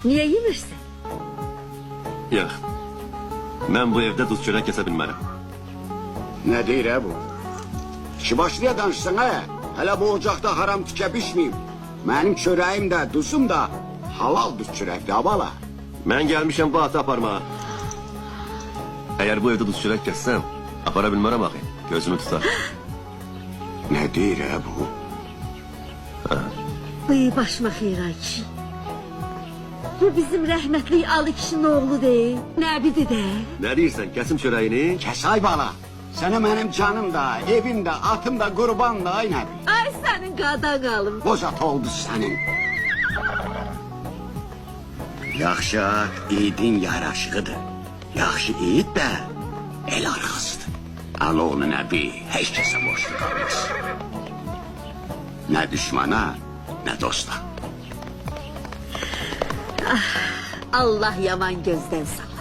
Niye yemirsin? Yok. Ben bu evde duz çörek kese bilmem. Ne deyir bu? İşi başlaya danışsan ha. Hele bu ocakta haram tüke pişmeyeyim. Benim çöreğim de duzum da halal duz çörekti abala. Ben gelmişim bu ata parmağa. Eğer bu evde duz çörek kessem, aparabilmem bakayım. Gözümü tutar. Ne deyir bu? Bıy başıma xeyray kişi. Bu bizim rəhmətli Ali kişinin oğlu değil. Nəbidir de. Ne diyorsun? Kesim çöreğini. Kesay bala. Sana benim canım da, evim de, atım da, kurban da aynı. Ay senin qadan qalım. Bozat oldu senin. Yaxşı at, yiğidin yaraşıqıdır. Yaxşı yiğid de el arkasıdır. Al onu nəbi, heç kəsə boşlu qalmaz. Ne düşmana, ne dosta. Allah yaman gözdən salar.